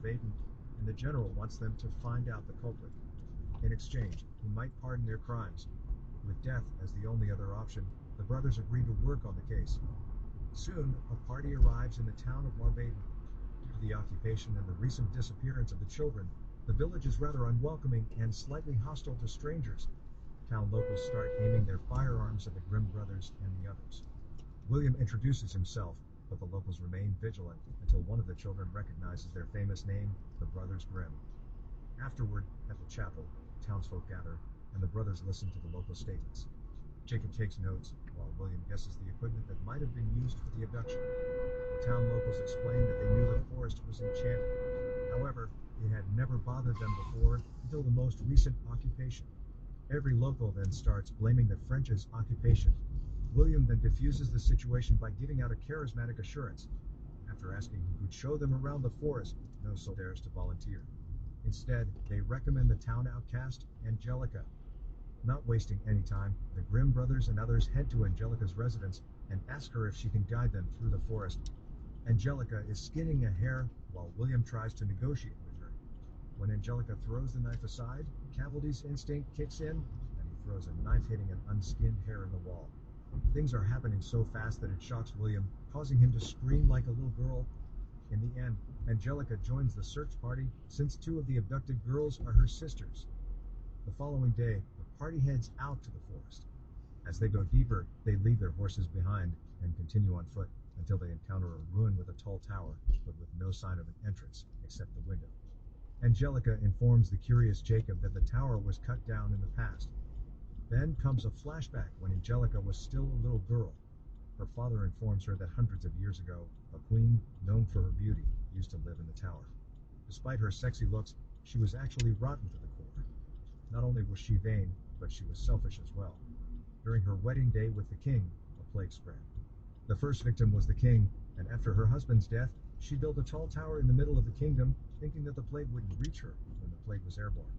Baden, and the general wants them to find out the culprit. In exchange, he might pardon their crimes. With death as the only other option, the brothers agree to work on the case. Soon, a party arrives in the town of Marbaden. Due to the occupation and the recent disappearance of the children, the village is rather unwelcoming and slightly hostile to strangers. Town locals start aiming their firearms at the Grimm brothers and the others. William introduces himself, but the locals remain vigilant until one of the children recognizes their famous name, the Brothers Grimm. Afterward, at the chapel, townsfolk gather, and the brothers listen to the local statements. Jacob takes notes, while William guesses the equipment that might have been used for the abduction. The town locals explain that they knew the forest was enchanted. However, it had never bothered them before until the most recent occupation. Every local then starts blaming the French's occupation. William then diffuses the situation by giving out a charismatic assurance. After asking who could show them around the forest, no soul dares to volunteer. Instead, they recommend the town outcast, Angelica. Not wasting any time, the Grimm brothers and others head to Angelica's residence and ask her if she can guide them through the forest. Angelica is skinning a hare while William tries to negotiate with her. When Angelica throws the knife aside, Cavaldy's instinct kicks in, and he throws a knife hitting an unskinned hare in the wall. Things are happening so fast that it shocks William, causing him to scream like a little girl. In the end, Angelica joins the search party since two of the abducted girls are her sisters. The following day, the party heads out to the forest. As they go deeper, they leave their horses behind and continue on foot until they encounter a ruin with a tall tower, but with no sign of an entrance except the window. Angelica informs the curious Jacob that the tower was cut down in the past. Then comes a flashback when Angelica was still a little girl. Her father informs her that hundreds of years ago, a queen, known for her beauty, used to live in the tower. Despite her sexy looks, she was actually rotten to the core. Not only was she vain, but she was selfish as well. During her wedding day with the king, a plague spread. The first victim was the king, and after her husband's death, she built a tall tower in the middle of the kingdom, thinking that the plague wouldn't reach her when the plague was airborne.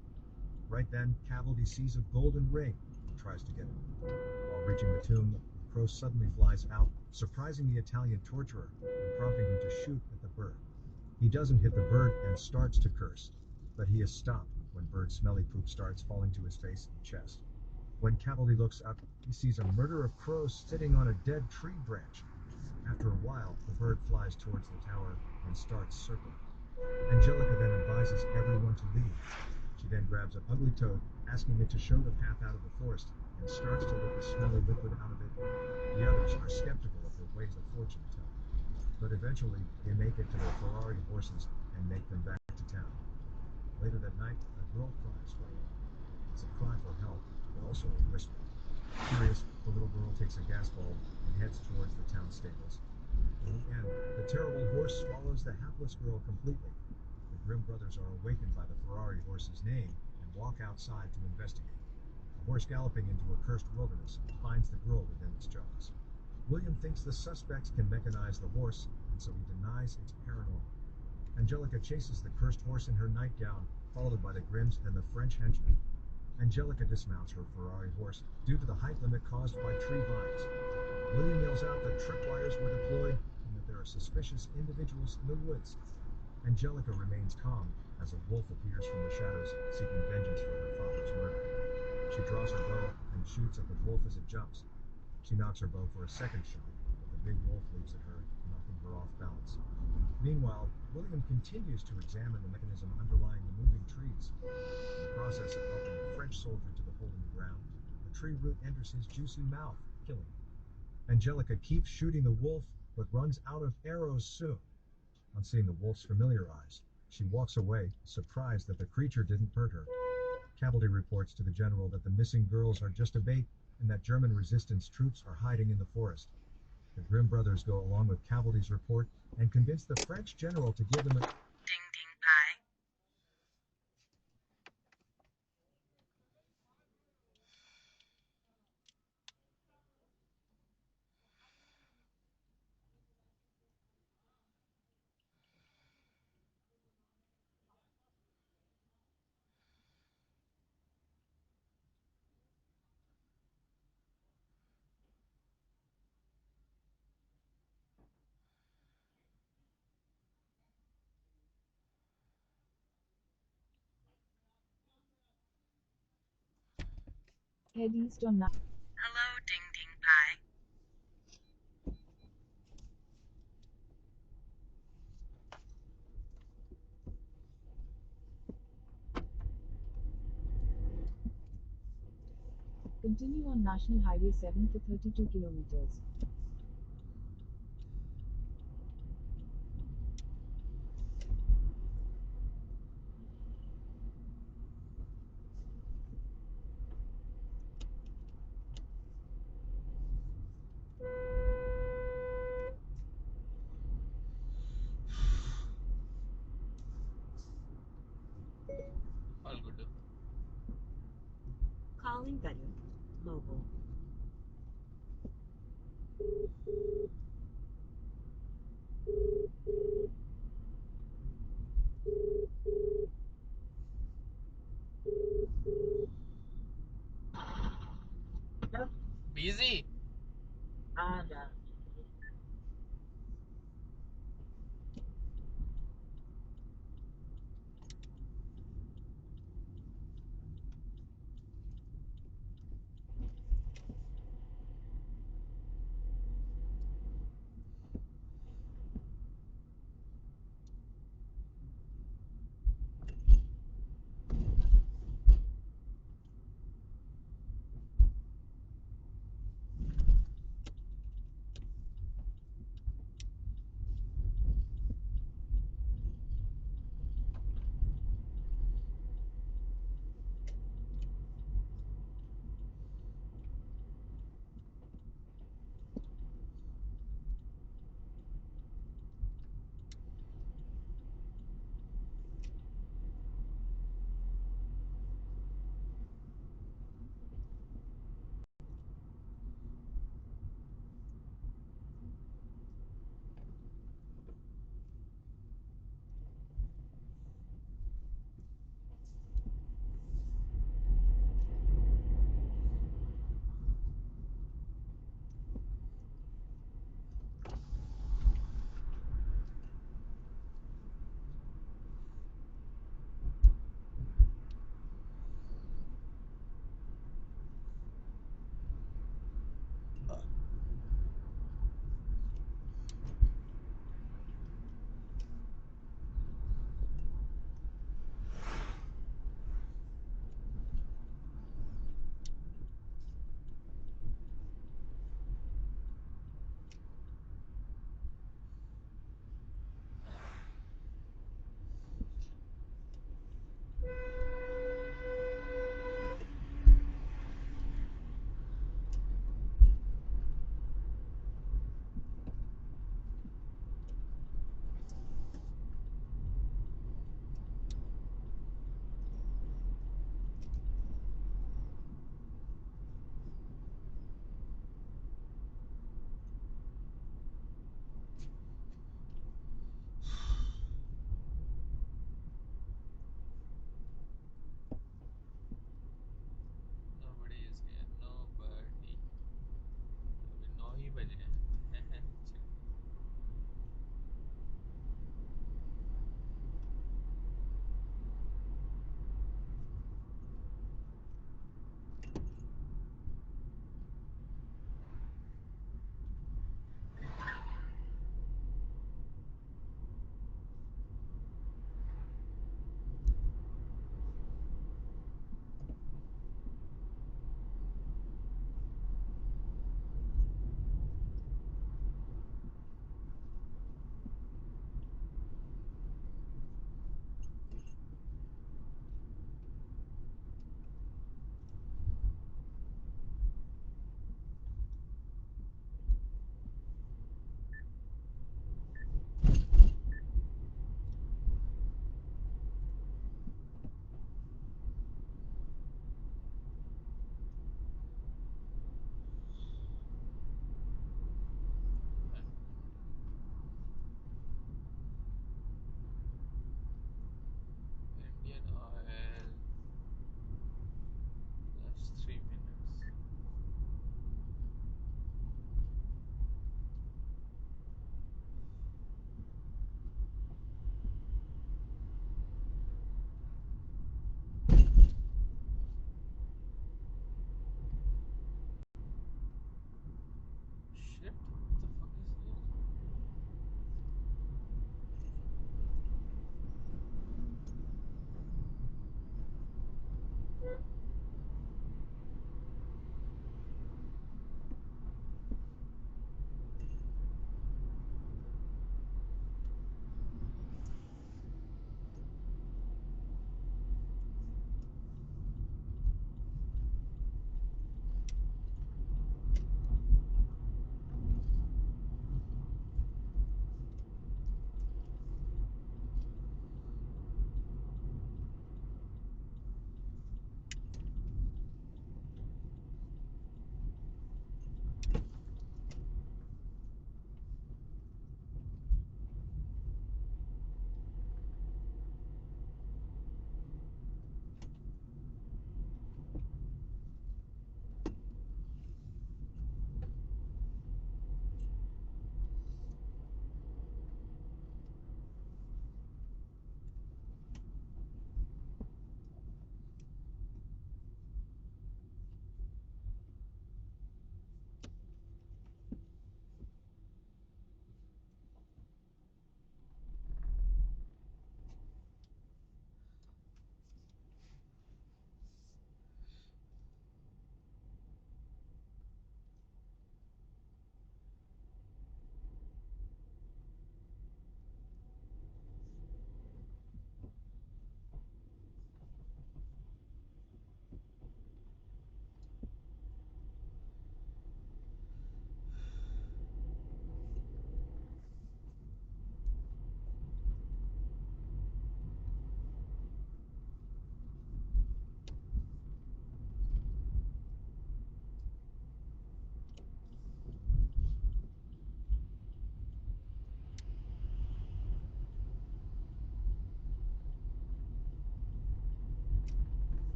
Right then, Cavaldy sees a golden ring and tries to get it. While reaching the tomb, the crow suddenly flies out, surprising the Italian torturer and prompting him to shoot at the bird. He doesn't hit the bird and starts to curse, but he is stopped when bird's smelly poop starts falling to his face and chest. When Cavaldy looks up, he sees a murder of crows sitting on a dead tree branch. After a while, the bird flies towards the tower and starts circling. Angelica then advises everyone to leave. She then grabs an ugly toad, asking it to show the path out of the forest, and starts to lick the smelly liquid out of it. The others are skeptical of her ways of fortune telling, but eventually they make it to their Ferrari horses and make them back to town. Later that night, a girl cries for help. It's a cry for help, but also a whisper. Curious, the little girl takes a gas bulb and heads towards the town stables. In the end, the terrible horse swallows the hapless girl completely. The Grimm brothers are awakened by the Ferrari horse's neighing and walk outside to investigate. The horse galloping into a cursed wilderness finds the girl within its jaws. William thinks the suspects can mechanize the horse, and so he denies it's paranormal. Angelica chases the cursed horse in her nightgown, followed by the Grimms and the French henchmen. Angelica dismounts her Ferrari horse due to the height limit caused by tree vines. William yells out that tripwires were deployed and that there are suspicious individuals in the woods. Angelica remains calm as a wolf appears from the shadows, seeking vengeance for her father's murder. She draws her bow and shoots at the wolf as it jumps. She knocks her bow for a second shot, but the big wolf leaps at her, knocking her off balance. Meanwhile, William continues to examine the mechanism underlying the moving trees. In the process of helping a French soldier to the hole in the ground, a tree root enters his juicy mouth, killing him. Angelica keeps shooting the wolf, but runs out of arrows soon. On seeing the wolf's familiar eyes, she walks away, surprised that the creature didn't hurt her. Cavalry reports to the general that the missing girls are just a bait, and that German resistance troops are hiding in the forest. The Grimm brothers go along with Cavalry's report and convince the French general to give them a Ding ding pie. Head east on Hello, Ding Ding Pie. Continue on National Highway 7 for 32 kilometers. All good. Calling Venue. Mobile.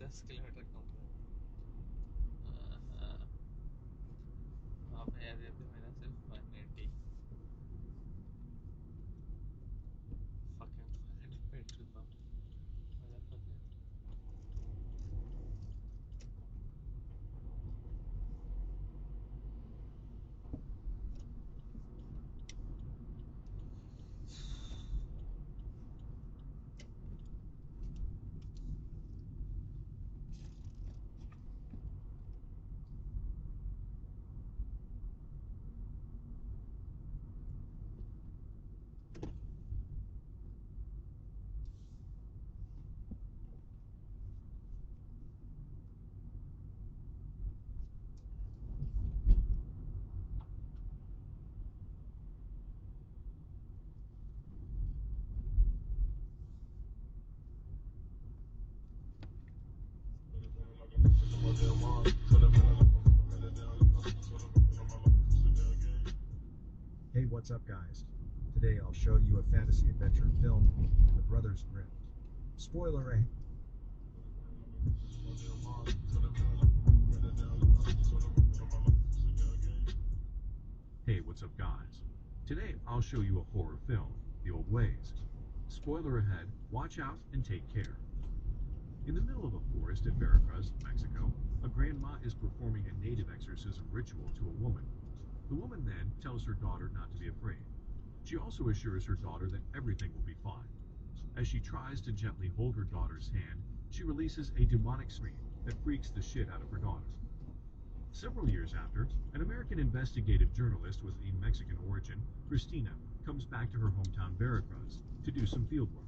10 kilometre कम हुआ। हाँ, वहाँ पे है अभी मेरा सिर्फ 180 fucking petrol pump motherfucker. Hey, what's up, guys? Today I'll show you a fantasy adventure film, The Brothers Grimm. Spoiler A. Hey, what's up, guys? Today I'll show you a horror film, The Old Ways. Spoiler ahead, watch out and take care. In the middle of a forest in Veracruz, Mexico, a grandma is performing a native exorcism ritual to a woman. The woman then tells her daughter not to be afraid. She also assures her daughter that everything will be fine. As she tries to gently hold her daughter's hand, she releases a demonic scream that freaks the shit out of her daughter. Several years after, an American investigative journalist with a Mexican origin, Christina, comes back to her hometown Veracruz to do some field work.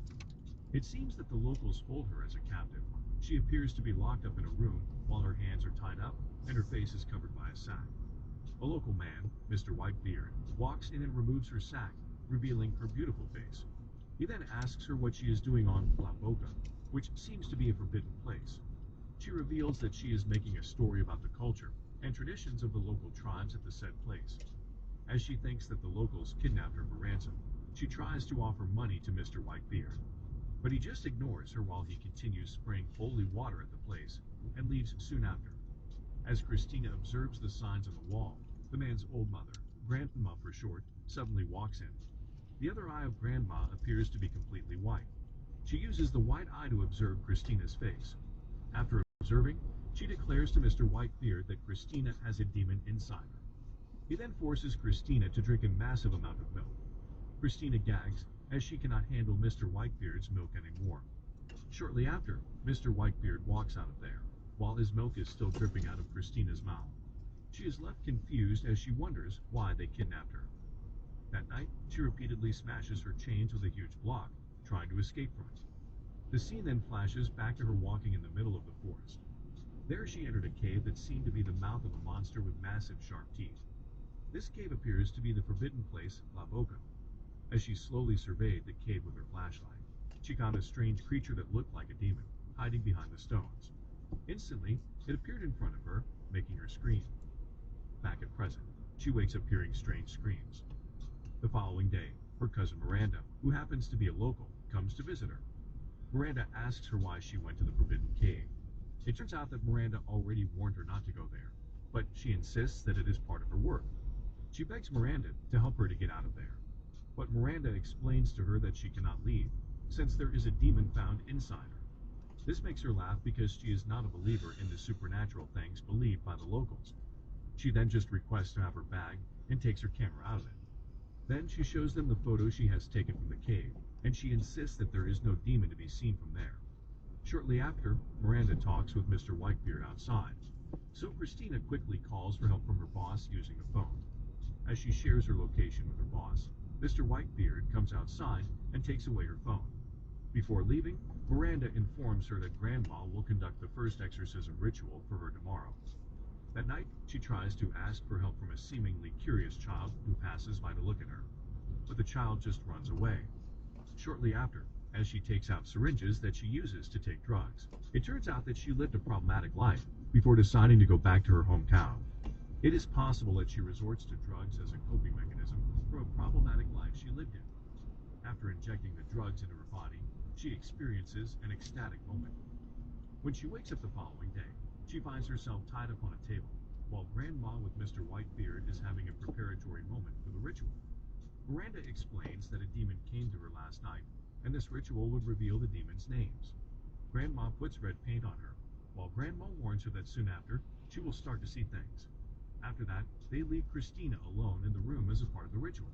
It seems that the locals hold her as a captive. She appears to be locked up in a room while her hands are tied up and her face is covered by a sack. A local man, Mr. Whitebeard, walks in and removes her sack, revealing her beautiful face. He then asks her what she is doing on La Boca, which seems to be a forbidden place. She reveals that she is making a story about the culture and traditions of the local tribes at the said place. As she thinks that the locals kidnapped her for ransom, she tries to offer money to Mr. Whitebeard, but he just ignores her while he continues spraying holy water at the place and leaves soon after. As Christina observes the signs on the wall, the man's old mother, Grandma for short, suddenly walks in. The other eye of Grandma appears to be completely white. She uses the white eye to observe Christina's face. After observing, she declares to Mr. Whitebeard that Christina has a demon inside her. He then forces Christina to drink a massive amount of milk. Christina gags, as she cannot handle Mr. Whitebeard's milk anymore. Shortly after, Mr. Whitebeard walks out of there, while his milk is still dripping out of Christina's mouth. She is left confused as she wonders why they kidnapped her. That night, she repeatedly smashes her chains with a huge block, trying to escape from it. The scene then flashes back to her walking in the middle of the forest. There she entered a cave that seemed to be the mouth of a monster with massive sharp teeth. This cave appears to be the forbidden place, La Boca. As she slowly surveyed the cave with her flashlight, she found a strange creature that looked like a demon, hiding behind the stones. Instantly, it appeared in front of her, making her scream. Back at present, she wakes up hearing strange screams. The following day, her cousin Miranda, who happens to be a local, comes to visit her. Miranda asks her why she went to the forbidden cave. It turns out that Miranda already warned her not to go there, but she insists that it is part of her work. She begs Miranda to help her to get out of there. But Miranda explains to her that she cannot leave, since there is a demon found inside her. This makes her laugh because she is not a believer in the supernatural things believed by the locals. She then just requests to have her bag and takes her camera out of it. Then she shows them the photo she has taken from the cave, and she insists that there is no demon to be seen from there. Shortly after, Miranda talks with Mr. Whitebeard outside, so Christina quickly calls for help from her boss using a phone. As she shares her location with her boss, Mr. Whitebeard comes outside and takes away her phone. Before leaving, Miranda informs her that Grandma will conduct the first exorcism ritual for her tomorrow. That night, she tries to ask for help from a seemingly curious child who passes by to look at her, but the child just runs away. Shortly after, as she takes out syringes that she uses to take drugs, it turns out that she lived a problematic life before deciding to go back to her hometown. It is possible that she resorts to drugs as a coping mechanism from a problematic life she lived in. After injecting the drugs into her body, she experiences an ecstatic moment. When she wakes up the following day, she finds herself tied up on a table, while Grandma with Mr. Whitebeard is having a preparatory moment for the ritual. Miranda explains that a demon came to her last night, and this ritual would reveal the demon's names. Grandma puts red paint on her, while Grandma warns her that soon after, she will start to see things. After that, they leave Christina alone in the room as a part of the ritual.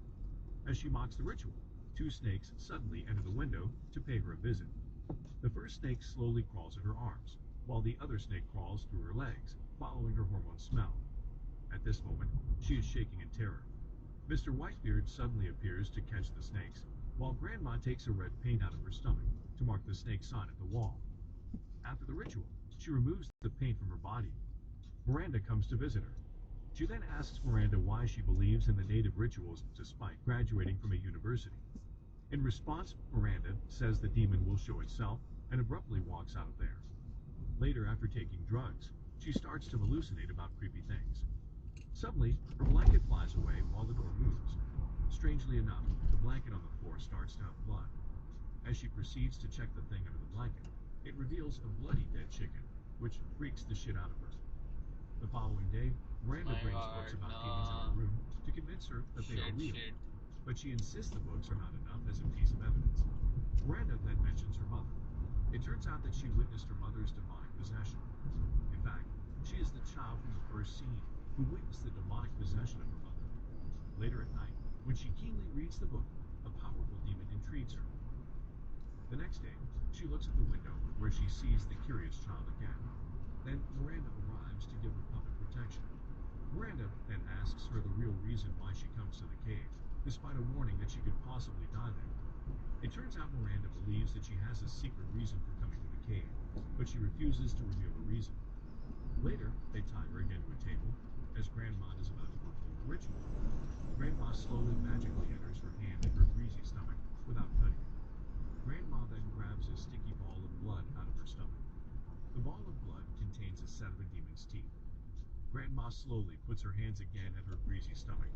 As she mocks the ritual, two snakes suddenly enter the window to pay her a visit. The first snake slowly crawls at her arms, while the other snake crawls through her legs, following her hormone smell. At this moment, she is shaking in terror. Mr. Whitebeard suddenly appears to catch the snakes, while Grandma takes a red paint out of her stomach to mark the snake sign at the wall. After the ritual, she removes the paint from her body. Miranda comes to visit her. She then asks Miranda why she believes in the native rituals despite graduating from a university. In response, Miranda says the demon will show itself and abruptly walks out of there. Later, after taking drugs, she starts to hallucinate about creepy things. Suddenly, her blanket flies away while the door moves. Strangely enough, the blanket on the floor starts to have blood. As she proceeds to check the thing under the blanket, it reveals a bloody dead chicken, which freaks the shit out of her. The following day, Miranda My brings God, books about no. demons in her room to convince her that they are real, Shit. but she insists the books are not enough as a piece of evidence. Miranda then mentions her mother. It turns out that she witnessed her mother's demonic possession. In fact, she is the child from the first scene who witnessed the demonic possession of her mother. Later at night, when she keenly reads the book, a powerful demon intrigues her. The next day, she looks at the window where she sees the curious child again. Then Miranda arrives to give her puppet protection. Miranda then asks her the real reason why she comes to the cave, despite a warning that she could possibly die there. It turns out Miranda believes that she has a secret reason for coming to the cave, but she refuses to reveal the reason. Later, they tie her again to a table, as Grandma is about to perform a ritual. Grandma slowly magically enters her hand in her greasy stomach without cutting it. Grandma then grabs a sticky ball of blood out of her stomach. The ball of blood contains a set of a demon's teeth. Grandma slowly puts her hands again at her greasy stomach,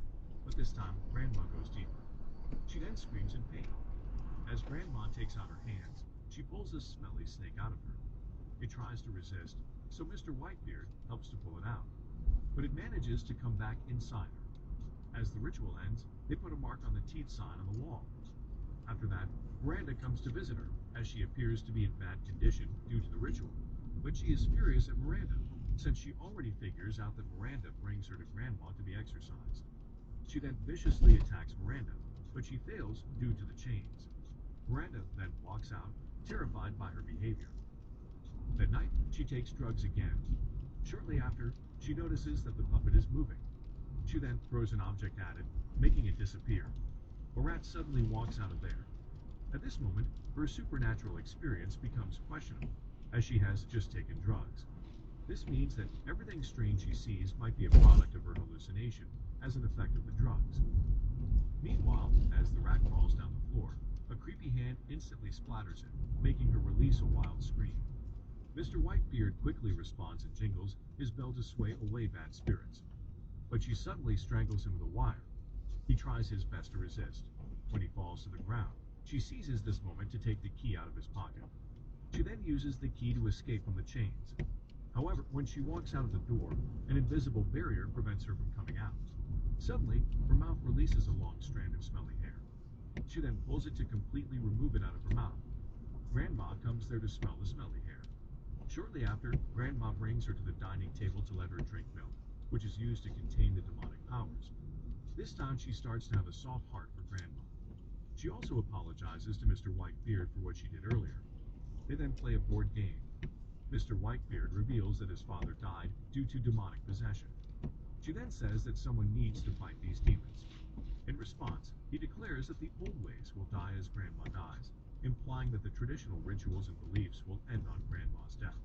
but this time Grandma goes deeper. She then screams in pain. As Grandma takes out her hands, she pulls a smelly snake out of her. It tries to resist, so Mr. Whitebeard helps to pull it out, but it manages to come back inside her. As the ritual ends, they put a mark on the teeth sign on the wall. After that, Miranda comes to visit her, as she appears to be in bad condition due to the ritual. But she is furious at Miranda, since she already figures out that Miranda brings her to Grandma to be exorcised. She then viciously attacks Miranda, but she fails due to the chains. Miranda then walks out, terrified by her behavior. That night, she takes drugs again. Shortly after, she notices that the puppet is moving. She then throws an object at it, making it disappear. A rat suddenly walks out of there. At this moment, her supernatural experience becomes questionable, as she has just taken drugs. This means that everything strange she sees might be a product of her hallucination, as an effect of the drugs. Meanwhile, as the rat crawls down the floor, a creepy hand instantly splatters it, making her release a wild scream. Mr. Whitebeard quickly responds and jingles his bell to sway away bad spirits. But she suddenly strangles him with a wire. He tries his best to resist. When he falls to the ground, she seizes this moment to take the key out of his pocket. She then uses the key to escape from the chains. However, when she walks out of the door, an invisible barrier prevents her from coming out. Suddenly, her mouth releases a long strand of smelly hair. She then pulls it to completely remove it out of her mouth. Grandma comes there to smell the smelly hair. Shortly after, Grandma brings her to the dining table to let her drink milk, which is used to contain the demonic powers. This time she starts to have a soft heart for Grandma. She also apologizes to Mr. Whitebeard for what she did earlier. They then play a board game. Mr. Whitebeard reveals that his father died due to demonic possession. She then says that someone needs to fight these demons. In response, he declares that the old ways will die as Grandma dies, implying that the traditional rituals and beliefs will end on Grandma's death.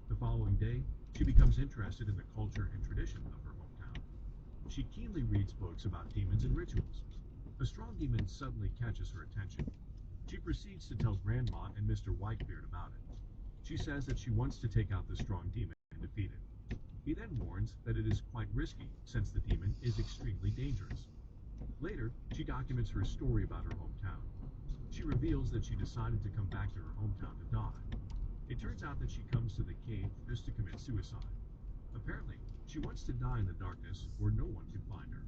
The following day, she becomes interested in the culture and tradition of her hometown. She keenly reads books about demons and rituals. A strong demon suddenly catches her attention. She proceeds to tell Grandma and Mr. Whitebeard about it. She says that she wants to take out the strong demon and defeat it. He then warns that it is quite risky, since the demon is extremely dangerous. Later, she documents her story about her hometown. She reveals that she decided to come back to her hometown to die. It turns out that she comes to the cave just to commit suicide. Apparently, she wants to die in the darkness where no one can find her.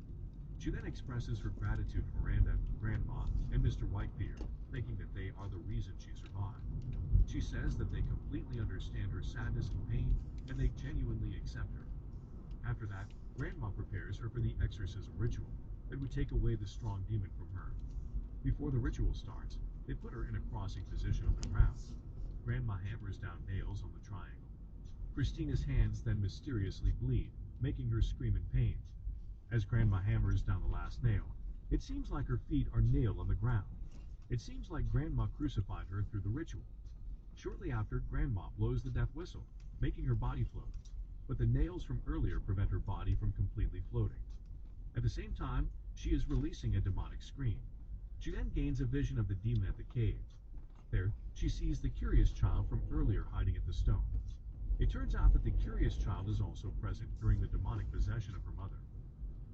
She then expresses her gratitude to Miranda, Grandma, and Mr. Whitebeard, thinking that they are the reason she survived. She says that they completely understand her sadness and pain, and they genuinely accept her. After that, Grandma prepares her for the exorcism ritual that would take away the strong demon from her. Before the ritual starts, they put her in a crossing position on the ground. Grandma hammers down nails on the triangle. Christina's hands then mysteriously bleed, making her scream in pain. As Grandma hammers down the last nail, it seems like her feet are nailed on the ground. It seems like Grandma crucified her through the ritual. Shortly after, Grandma blows the death whistle, making her body float, but the nails from earlier prevent her body from completely floating. At the same time, she is releasing a demonic scream. She then gains a vision of the demon at the cave. There, she sees the curious child from earlier hiding at the stone. It turns out that the curious child is also present during the demonic possession of her mother.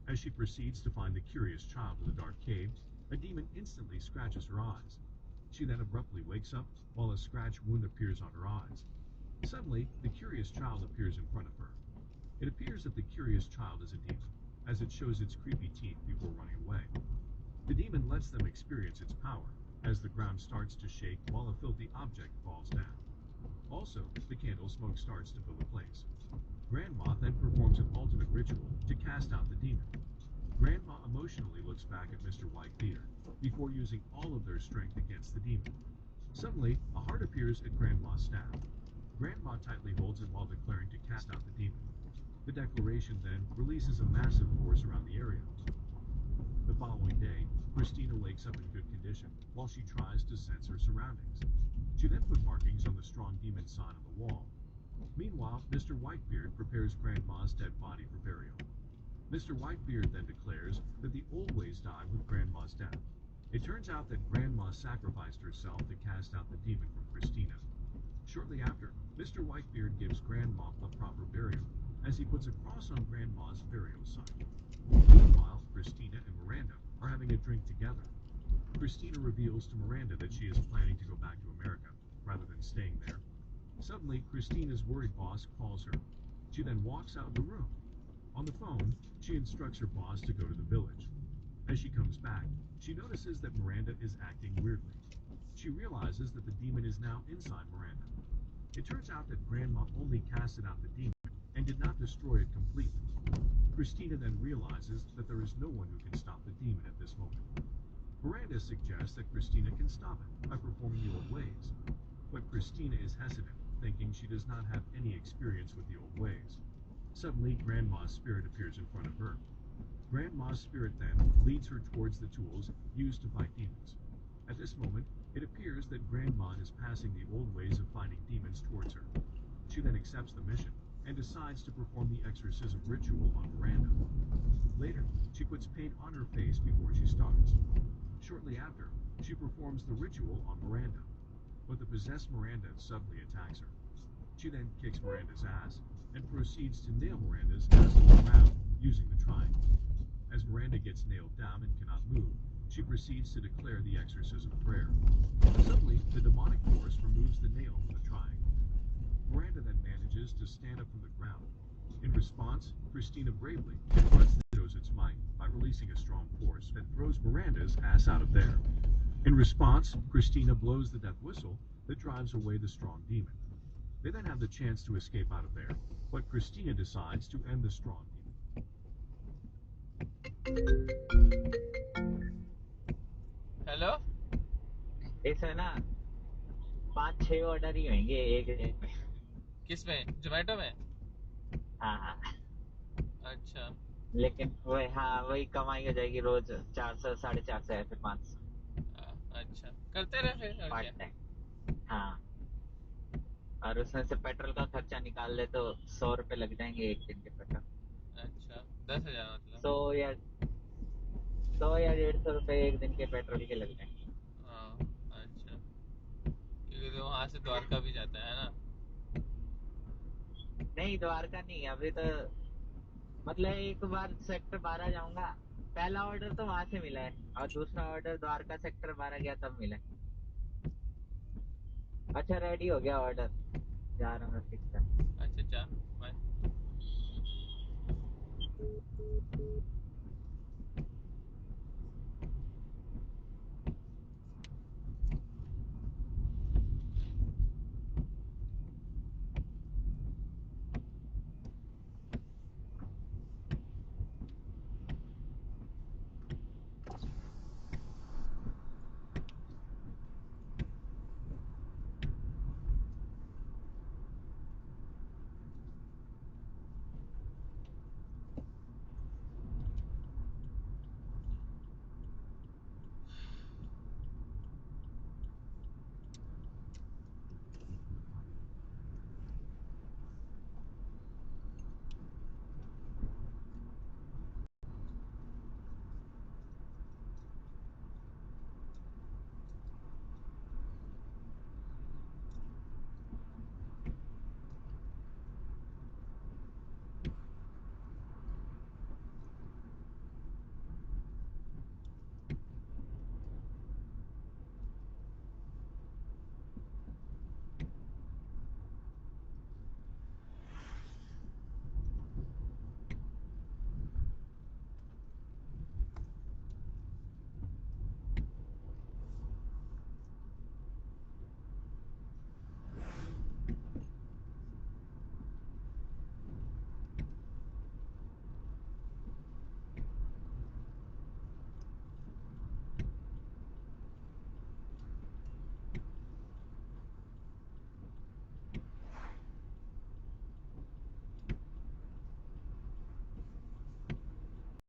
As she proceeds to find the curious child in the dark cave, a demon instantly scratches her eyes. She then abruptly wakes up while a scratch wound appears on her eyes. Suddenly, the curious child appears in front of her. It appears that the curious child is a demon, as it shows its creepy teeth before running away. The demon lets them experience its power, as the ground starts to shake while a filthy object falls down. Also, the candle smoke starts to fill the place. Grandma then performs an ultimate ritual to cast out the demon. Grandma emotionally looks back at Mr. Whitebeard before using all of their strength against the demon. Suddenly, a heart appears at Grandma's staff. Grandma tightly holds it while declaring to cast out the demon. The declaration then releases a massive force around the area. The following day, Christina wakes up in good condition while she tries to sense her surroundings. She then put markings on the strong demon sign on the wall. Meanwhile, Mr. Whitebeard prepares Grandma's dead body for burial. Mr. Whitebeard then declares that the old ways died with Grandma's death. It turns out that Grandma sacrificed herself to cast out the demon from Christina. Shortly after, Mr. Whitebeard gives Grandma a proper burial, as he puts a cross on Grandma's burial site. Meanwhile, Christina and Miranda are having a drink together. Christina reveals to Miranda that she is planning to go back to America, rather than staying there. Suddenly, Christina's worried boss calls her. She then walks out of the room. On the phone, she instructs her boss to go to the village. As she comes back, she notices that Miranda is acting weirdly. She realizes that the demon is now inside Miranda. It turns out that Grandma only casted out the demon and did not destroy it completely. Christina then realizes that there is no one who can stop the demon at this moment. Miranda suggests that Christina can stop it by performing the old ways, but Christina is hesitant, thinking she does not have any experience with the old ways. Suddenly, Grandma's spirit appears in front of her. Grandma's spirit then leads her towards the tools used to fight demons. At this moment, it appears that Grandma is passing the old ways of fighting demons towards her. She then accepts the mission and decides to perform the exorcism ritual on Miranda. Later, she puts paint on her face before she starts. Shortly after, she performs the ritual on Miranda, but the possessed Miranda suddenly attacks her. She then kicks Miranda's ass and proceeds to nail Miranda's ass on the ground using the triangle. As Miranda gets nailed down and cannot move, she proceeds to declare the exorcism prayer. Suddenly, the demonic force removes the nail from the triangle. Miranda then manages to stand up from the ground. In response, Christina bravely confronts the shows its might by releasing a strong force that throws Miranda's ass out of there. In response, Christina blows the death whistle that drives away the strong demon. They then have the chance to escape out of there, but Christina decides to end the strong demon. Hello इसमें ना 5-6 order ही होंगे एक दिन में। किस में जोमेटो में हाँ हाँ, अच्छा लेकिन वही हाँ वही कमाई हो जाएगी रोज 400 450 या फिर 500 अच्छा करते रहे फिर और क्या पार्ट टाइम। हाँ, और उसमें से पेट्रोल का खर्चा निकाल ले तो 100 रुपए लग जाएंगे एक दिन के पेट्रोल। अच्छा 10,000 मतलब 100 या 150 रुपए एक दिन के पेट्रोल के लग जाएंगे। हाँ अच्छा क्योंकि तो वहाँ से द्वारका भी जाता है ना नहीं, द्वारका नहीं, अभी तो मतलब एक बार सेक्टर 12 जाऊंगा। पहला ऑर्डर तो वहां से मिला है और दूसरा ऑर्डर द्वारका सेक्टर 12 गया तब मिला है। अच्छा रेडी हो गया ऑर्डर। जा रहा हूँ मैं फिक्स है। अच्छा जा बाय।